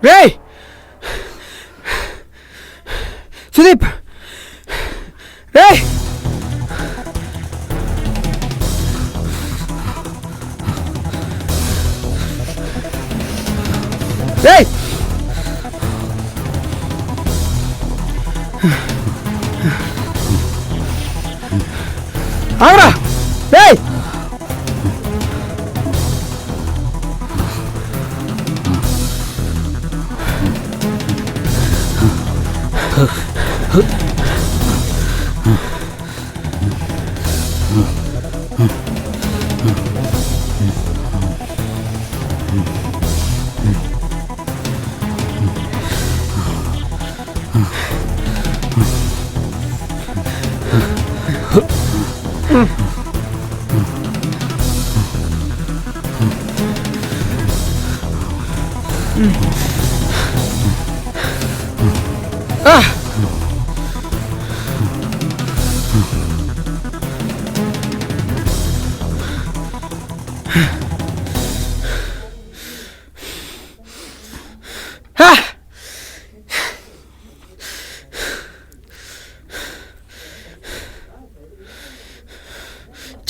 రేయ్ సుదీప్, రేయ్ రేయ్ ఆగరా, రేయ్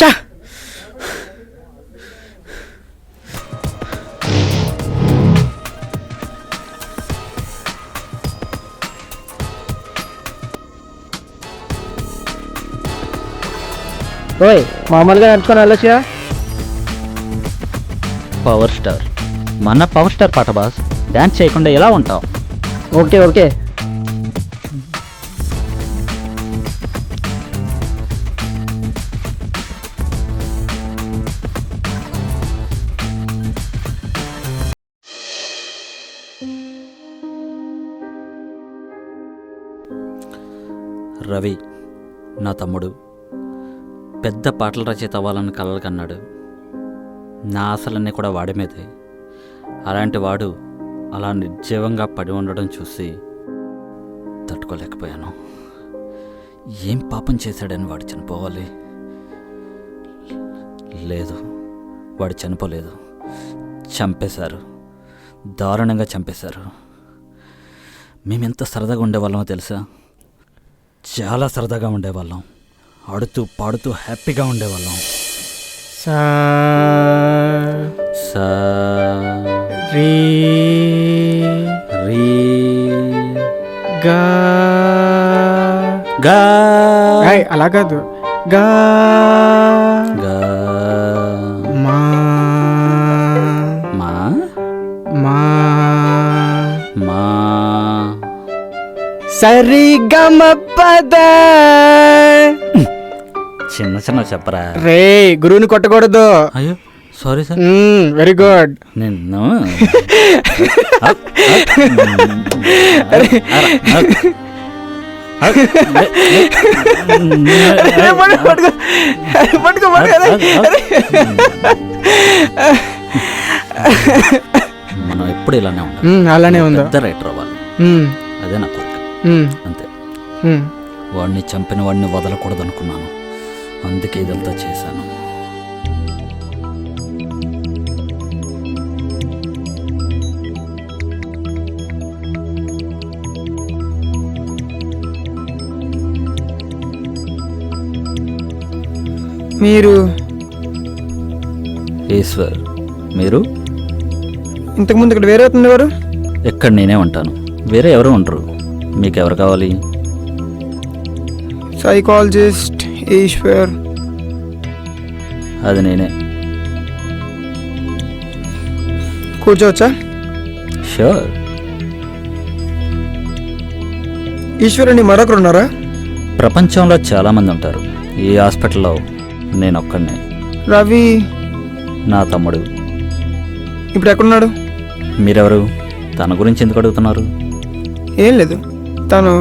చా ఓయ్ మామూలుగా నడుచుకొని వెళ్ళొచ్చుగా. పవర్ స్టార్, మన పవర్ స్టార్ పాట బాస్. డ్యాన్స్ చేయకుండా ఎలా ఉంటావు? Okay okay. రవి నా తమ్ముడు పెద్ద పాటల రచయిత అవ్వాలని కలలు కన్నాడు. నా ఆశలన్నీ కూడా వాడి మీదే. అలాంటి వాడు అలా నిర్జీవంగా పడి ఉండడం చూసి తట్టుకోలేకపోయాను. ఏం పాపం చేశాడని వాడు చనిపోవాలి? లేదు, వాడు చనిపోలేదు, చంపేశారు, దారుణంగా చంపేశారు. మేమెంత సరదాగా ఉండేవాళ్ళమో తెలుసా? చాలా సరదాగా ఉండేవాళ్ళం, ఆడుతూ పాడుతూ హ్యాపీగా ఉండేవాళ్ళం. సా సా రీ రీ గా గా అలా కాదు, గా గా మా మా మా మా సరిగమ పద. చిన్న చిన్న చెప్పరా. రే గురువుని కొట్టకూడదు. అయ్యో సారీ సార్. Very good. నిన్ను మనం ఎప్పుడు ఇలానే ఉంటాం. అలానే ఉందా? పెద్ద రైటర్ అవ్వాలి, అదే నా కోరిక. అంతే. వాడిని చంపిన వాడిని వదలకూడదు అనుకున్నాను, అందుకే ఇదంతా చేశాను. మీరు ఈశ్వర్, మీరు ఇంతకుముందు ఇక్కడ వేరే ఉండేవారు? ఎక్కడ నేనే ఉంటాను, వేరే ఎవరు ఉండరు. మీకెవరు కావాలి? సైకాలజిస్ట్ ఈశ్వర్. అది నేనే. కూర్చోవచ్చా? షూర్. ఈశ్వర్ అని మరొకరు ఉన్నారా? ప్రపంచంలో చాలామంది ఉంటారు, ఈ హాస్పిటల్లో నేను ఒక్కడినే. రవి నా తమ్ముడు. ఇప్పుడు ఎక్కడున్నాడు? మీరెవరు? తన గురించి ఎందుకు అడుగుతున్నారు? ఏం లేదు, తను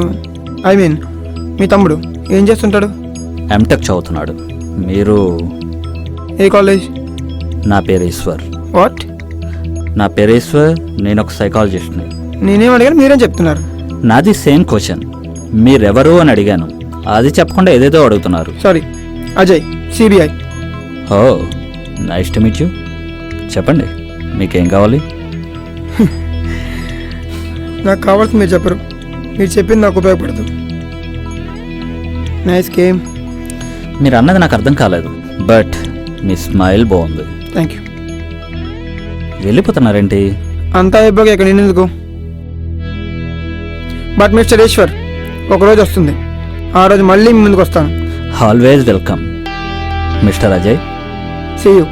మీ తమ్ముడు ఏం చేస్తుంటాడు? ఎంటెక్ చదువుతున్నాడు. మీరు? ఏ కాలేజ్? నా పేరు ఈశ్వర్. వాట్? నా పేరు ఈశ్వర్, నేను ఒక సైకాలజిస్ట్ని. నేనేం అడిగాను, మీరేం చెప్తున్నారు? నాది సేమ్ క్వశ్చన్. మీరెవరు అని అడిగాను, అది చెప్పకుండా ఏదేదో అడుగుతున్నారు. Sorry, Ajay, CBI. Oh nice to meet you. చెప్పండి, మీకేం కావాలి? నాకు కావాల్సింది మీరు చెప్పరు. మీరు చెప్పింది నాకు ఉపయోగపడదు. Nice game. మీరు అన్నది నాకు అర్థం కాలేదు, బట్ మీ స్మైల్ బాగుంది. Thank you. వెళ్ళిపోతున్నారేంటి? అంతా అయిపోయాక ఇక్కడ నేనెందుకు? బట్ మిస్టర్ ఈశ్వర్, ఒకరోజు వస్తుంది, ఆ రోజు మళ్ళీ మీ ముందుకు వస్తాను. Always welcome mister Ajay. See you.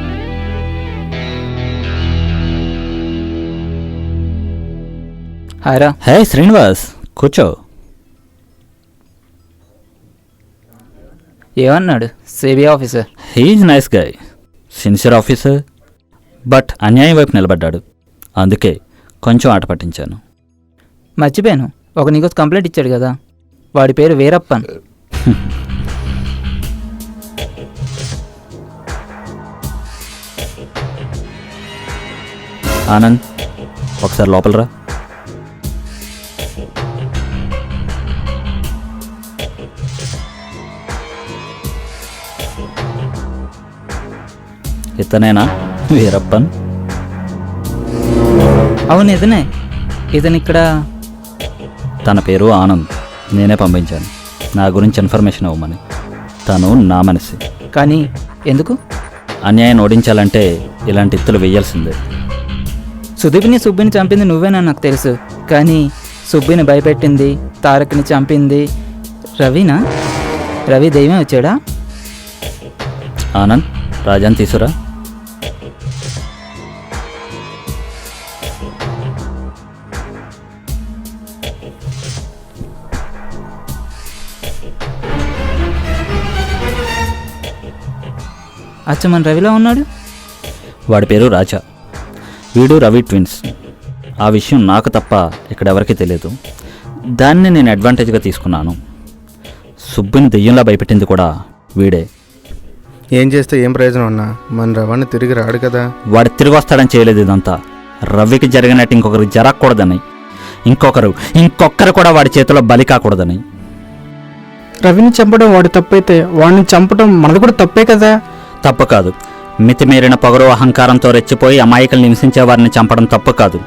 హాయ్రా. హే శ్రీనివాస్, కూర్చో. ఏమన్నాడు CBI officer? He is nice guy, sincere officer, but అన్యాయం వైపు నిలబడ్డాడు. అందుకే కొంచెం ఆట పట్టించాను. మర్చిపోయాను, ఒక నీకు కంప్లైంట్ ఇచ్చాడు కదా, వాడి పేరు వీరప్పన్. ఆనంద్, ఒకసారి లోపల రా. ఇతనేనా వీరప్పన్? అవును ఇతనే. ఇతను ఇక్కడ. తన పేరు ఆనంద్, నేనే పంపించాను నా గురించి ఇన్ఫర్మేషన్ ఇవ్వమని. తను నా మనిషి. కానీ ఎందుకు? అన్యాయం ఓడించాలంటే ఇలాంటి ఎత్తులు వేయాల్సిందే. సుదీప్ని సుబ్బిని చంపింది నువ్వేనని నాకు తెలుసు, కానీ సుబ్బిని భయపెట్టింది, తారక్ని చంపింది రవినా? రవి దైవం వచ్చాడా? ఆనంద్, రాజాని తీసురా. అచ్చ మన రవిలా ఉన్నాడు. వాడి పేరు రాజా, వీడు రవి ట్విన్స్. ఆ విషయం నాకు తప్ప ఇక్కడ ఎవరికీ తెలియదు. దాన్ని నేను అడ్వాంటేజ్గా తీసుకున్నాను. సుబ్బుని దెయ్యంలా భయపెట్టింది కూడా వీడే. ఏం చేస్తే ఏం ప్రయోజనం అన్నా? మన రవాణా తిరిగి రాడు కదా. వాడు తిరిగి వస్తాడని చేయలేదు ఇదంతా. రవికి జరిగినట్టు ఇంకొకరికి జరగకూడదని, ఇంకొకరు కూడా వాడి చేతిలో బలి కాకూడదని. రవిని చంపడం వాడు తప్పైతే వాడిని చంపడం మనది కూడా తప్పే కదా. తప్పు కాదు. మితిమీరిన పొగరు అహంకారంతో రెచ్చిపోయి అమాయకుల్ని హింసించే వారిని చంపడం తప్పు కాదు.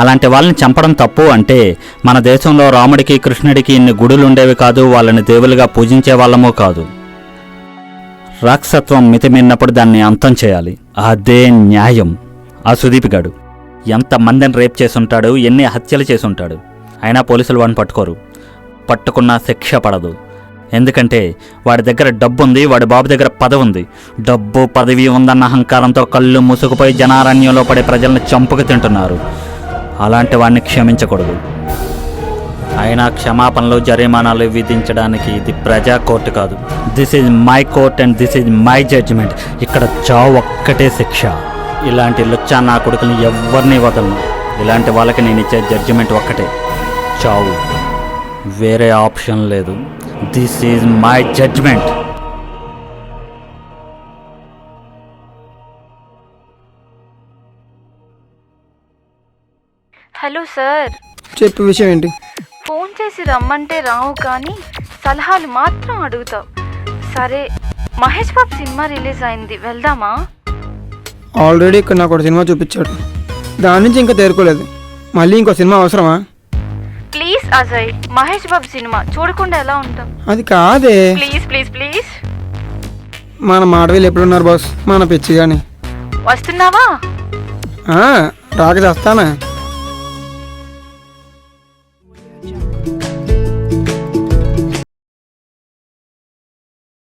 అలాంటి వాళ్ళని చంపడం తప్పు అంటే మన దేశంలో రాముడికి కృష్ణుడికి ఇన్ని గుడులు ఉండేవి కాదు, వాళ్ళని దేవులుగా పూజించే వాళ్ళమూ కాదు. రాక్షసత్వం మితిమీరినప్పుడు దాన్ని అంతం చేయాలి. అదే న్యాయం. ఆ సుదీప్ గాడు ఎంతమందిని రేప్ చేసుంటాడు, ఎన్ని హత్యలు చేసుంటాడు. అయినా పోలీసులు వాడిని పట్టుకోరు. పట్టుకున్నా శిక్ష పడదు. ఎందుకంటే వాడి దగ్గర డబ్బు ఉంది, వాడి బాబు దగ్గర పదవి ఉంది. డబ్బు పదవి ఉందన్న అహంకారంతో కళ్ళు మూసుకుపోయి జనారణ్యంలో పడే ప్రజలను చంపుకు తింటున్నారు. అలాంటి వాడిని క్షమించకూడదు. అయినా క్షమాపణలు, జరిమానాలు విధించడానికి ఇది ప్రజా కోర్టు కాదు. This is my court and this is my judgement. ఇక్కడ చావు ఒక్కటే శిక్ష. ఇలాంటి లుచ్చా నా కొడుకుని ఎవరిని వదలను. ఇలాంటి వాళ్ళకి నేను ఇచ్చే జడ్జిమెంట్ ఒక్కటే, చావు. వేరే ఆప్షన్ లేదు. This is my judgement. Hello sir. చెప్పు, విషయం ఏంటి? ఫోన్ చేసి రమ్మంటే రావు కానీ సలహాలు మాత్రం అడుగుతావు. సరే, మహేష్ బాబు సినిమా రిలీజ్ అయింది, వెళ్దామా? ఆల్రెడీ ఇక్కడ నాకు ఒక సినిమా చూపించాడు, దాని నుంచి ఇంకా తేరుకోలేదు. మళ్ళీ ఇంకో సినిమా అవసరమా? ప్లీజ్ అజయ్, మహేష్ బాబు సినిమా చూడకుండా ఎలా ఉంటాం? అది కాదే. Please please please. మన మాటవేలు ఎప్పుడున్నారు బాస్? మన పిచ్చి కానీ వస్తున్నావా? రాక చేస్తానా?